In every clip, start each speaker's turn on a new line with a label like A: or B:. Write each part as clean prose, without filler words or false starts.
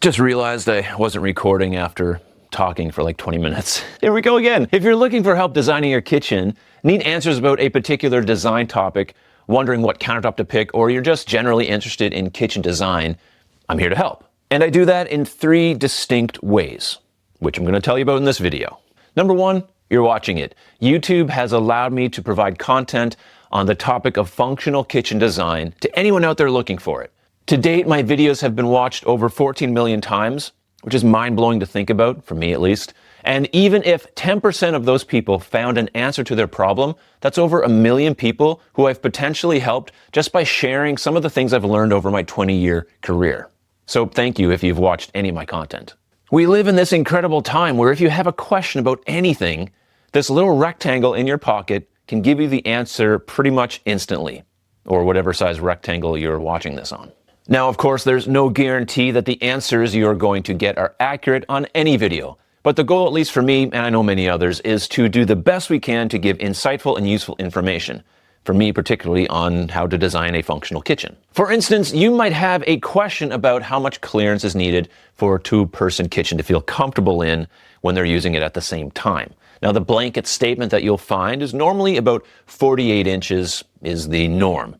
A: Just realized I wasn't recording after talking for like 20 minutes. Here we go again. If you're looking for help designing your kitchen, need answers about a particular design topic, wondering what countertop to pick, or you're just generally interested in kitchen design, I'm here to help. And I do that in 3 distinct ways, which I'm going to tell you about in this video. Number 1, you're watching it. YouTube has allowed me to provide content on the topic of functional kitchen design to anyone out there looking for it. To date, my videos have been watched over 14 million times, which is mind-blowing to think about, for me at least. And even if 10% of those people found an answer to their problem, that's over 1 million people who I've potentially helped just by sharing some of the things I've learned over my 20-year career. So thank you if you've watched any of my content. We live in this incredible time where if you have a question about anything, this little rectangle in your pocket can give you the answer pretty much instantly, or whatever size rectangle you're watching this on. Now, of course, there's no guarantee that the answers you're going to get are accurate on any video. But the goal, at least for me, and I know many others, is to do the best we can to give insightful and useful information. For me, particularly on how to design a functional kitchen. For instance, you might have a question about how much clearance is needed for a 2-person kitchen to feel comfortable in when they're using it at the same time. Now, the blanket statement that you'll find is normally about 48 inches is the norm.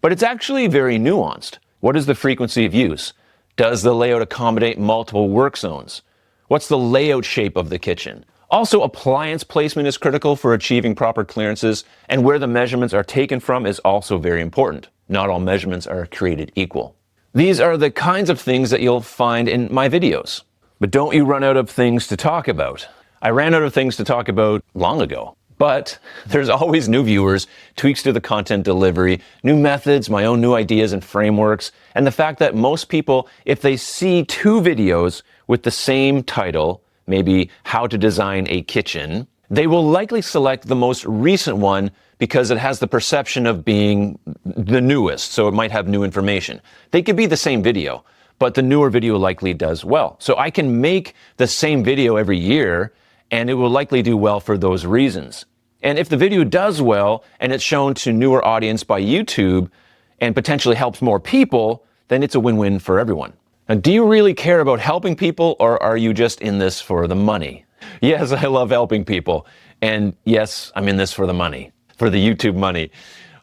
A: But it's actually very nuanced. What is the frequency of use? Does the layout accommodate multiple work zones? What's the layout shape of the kitchen? Also, appliance placement is critical for achieving proper clearances, and where the measurements are taken from is also very important. Not all measurements are created equal. These are the kinds of things that you'll find in my videos. But don't you run out of things to talk about. I ran out of things to talk about long ago. But there's always new viewers, tweaks to the content delivery, new methods, my own new ideas and frameworks, and the fact that most people, if they see 2 videos with the same title, maybe how to design a kitchen, they will likely select the most recent one because it has the perception of being the newest, so it might have new information. They could be the same video, but the newer video likely does well. So I can make the same video every year, and it will likely do well for those reasons. And if the video does well, and it's shown to newer audience by YouTube, and potentially helps more people, then it's a win-win for everyone. Now, do you really care about helping people, or are you just in this for the money? Yes, I love helping people. And yes, I'm in this for the money, for the YouTube money.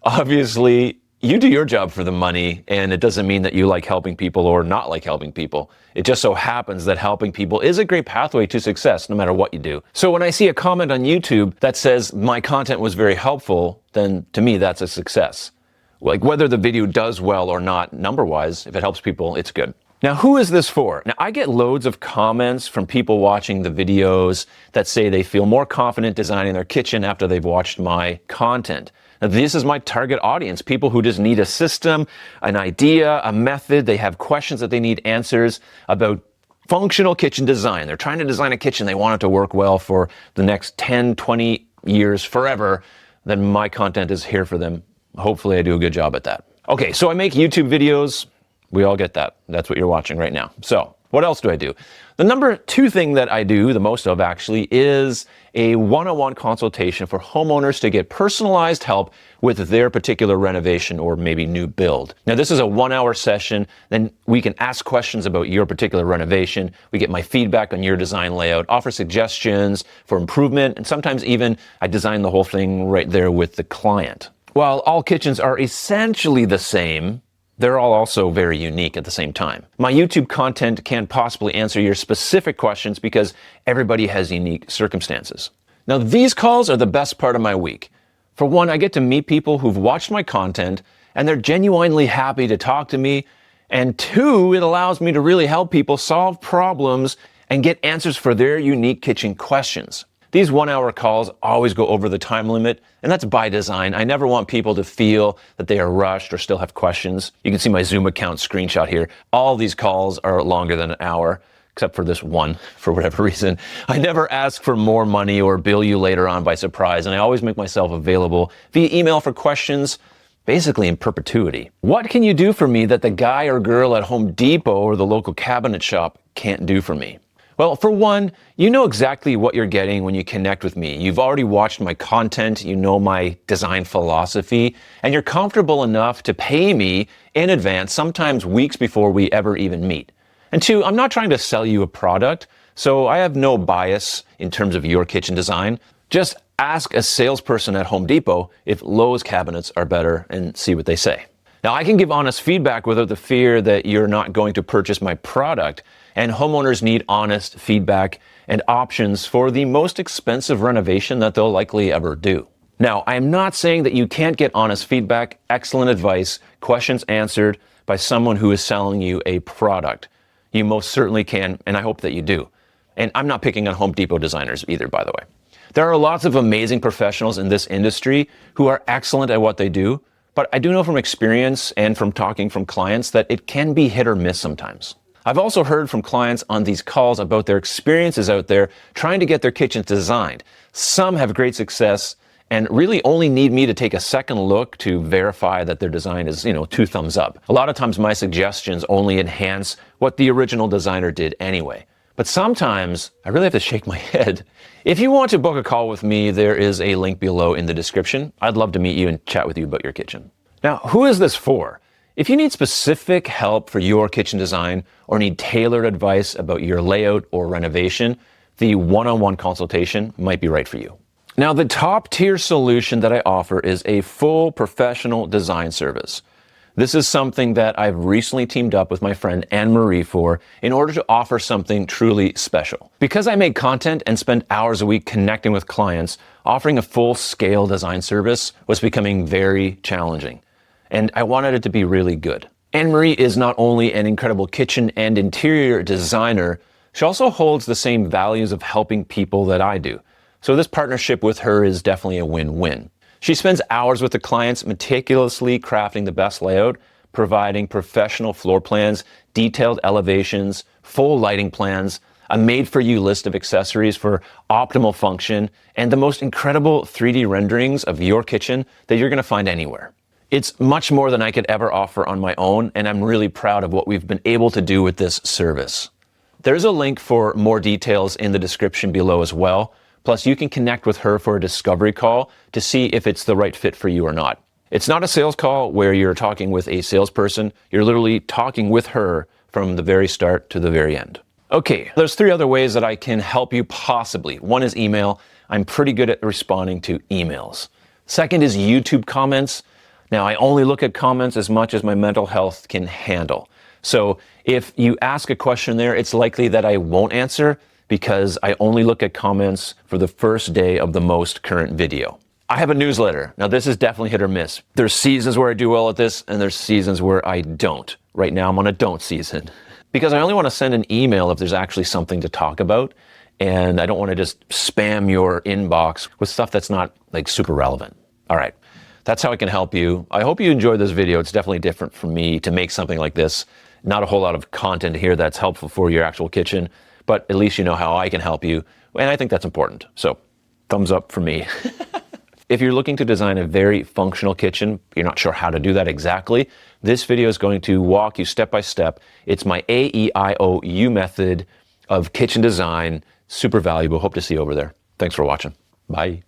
A: Obviously, you do your job for the money, and it doesn't mean that you like helping people or not like helping people. It just so happens that helping people is a great pathway to success, no matter what you do. So when I see a comment on YouTube that says my content was very helpful, then to me that's a success. Like whether the video does well or not, number-wise, if it helps people, it's good. Now, who is this for? Now, I get loads of comments from people watching the videos that say they feel more confident designing their kitchen after they've watched my content. Now, this is my target audience, people who just need a system, an idea, a method. They have questions that they need answers about functional kitchen design. They're trying to design a kitchen. They want it to work well for the next 10, 20 years, forever. Then my content is here for them. Hopefully I do a good job at that. Okay, so I make YouTube videos. We all get that. That's what you're watching right now. So what else do I do? The number 2 thing that I do the most of actually is a one-on-one consultation for homeowners to get personalized help with their particular renovation or maybe new build. Now, this is a 1-hour session. Then we can ask questions about your particular renovation. We get my feedback on your design layout, offer suggestions for improvement, and sometimes even I design the whole thing right there with the client. While all kitchens are essentially the same, they're all also very unique at the same time. My YouTube content can't possibly answer your specific questions because everybody has unique circumstances. Now, these calls are the best part of my week. For one, I get to meet people who've watched my content and they're genuinely happy to talk to me. And 2, it allows me to really help people solve problems and get answers for their unique kitchen questions. These 1-hour calls always go over the time limit, and that's by design. I never want people to feel that they are rushed or still have questions. You can see my Zoom account screenshot here. All these calls are longer than an hour, except for this one, for whatever reason. I never ask for more money or bill you later on by surprise, and I always make myself available via email for questions, basically in perpetuity. What can you do for me that the guy or girl at Home Depot or the local cabinet shop can't do for me? Well, for one, you know exactly what you're getting when you connect with me. You've already watched my content, you know my design philosophy, and you're comfortable enough to pay me in advance, sometimes weeks before we ever even meet. And two, I'm not trying to sell you a product, so I have no bias in terms of your kitchen design. Just ask a salesperson at Home Depot if Lowe's cabinets are better and see what they say. Now, I can give honest feedback without the fear that you're not going to purchase my product, and homeowners need honest feedback and options for the most expensive renovation that they'll likely ever do. Now, I am not saying that you can't get honest feedback, excellent advice, questions answered by someone who is selling you a product. You most certainly can, and I hope that you do. And I'm not picking on Home Depot designers either, by the way. There are lots of amazing professionals in this industry who are excellent at what they do, but I do know from experience and from talking from clients that it can be hit or miss sometimes. I've also heard from clients on these calls about their experiences out there trying to get their kitchens designed. Some have great success and really only need me to take a second look to verify that their design is, 2 thumbs up. A lot of times my suggestions only enhance what the original designer did anyway. But sometimes I really have to shake my head. If you want to book a call with me, there is a link below in the description. I'd love to meet you and chat with you about your kitchen. Now, who is this for? If you need specific help for your kitchen design or need tailored advice about your layout or renovation, the one-on-one consultation might be right for you. Now, the top tier solution that I offer is a full professional design service. This is something that I've recently teamed up with my friend Anne-Marie for in order to offer something truly special. Because I make content and spend hours a week connecting with clients, offering a full-scale design service was becoming very challenging. And I wanted it to be really good. Anne-Marie is not only an incredible kitchen and interior designer, she also holds the same values of helping people that I do. So this partnership with her is definitely a win-win. She spends hours with the clients meticulously crafting the best layout, providing professional floor plans, detailed elevations, full lighting plans, a made-for-you list of accessories for optimal function, and the most incredible 3D renderings of your kitchen that you're going to find anywhere. It's much more than I could ever offer on my own, and I'm really proud of what we've been able to do with this service. There's a link for more details in the description below as well. Plus, you can connect with her for a discovery call to see if it's the right fit for you or not. It's not a sales call where you're talking with a salesperson. You're literally talking with her from the very start to the very end. Okay, there's 3 other ways that I can help you possibly. One is email. I'm pretty good at responding to emails. Second is YouTube comments. Now, I only look at comments as much as my mental health can handle. So if you ask a question there, it's likely that I won't answer because I only look at comments for the first day of the most current video. I have a newsletter. Now, this is definitely hit or miss. There's seasons where I do well at this, and there's seasons where I don't. Right now, I'm on a don't season because I only want to send an email if there's actually something to talk about, and I don't want to just spam your inbox with stuff that's not super relevant. All right. That's how I can help you. I hope you enjoyed this video. It's definitely different for me to make something like this. Not a whole lot of content here that's helpful for your actual kitchen, but at least you know how I can help you. And I think that's important. So thumbs up for me. If you're looking to design a very functional kitchen, you're not sure how to do that exactly, this video is going to walk you step by step. It's my AEIOU method of kitchen design. Super valuable. Hope to see you over there. Thanks for watching. Bye.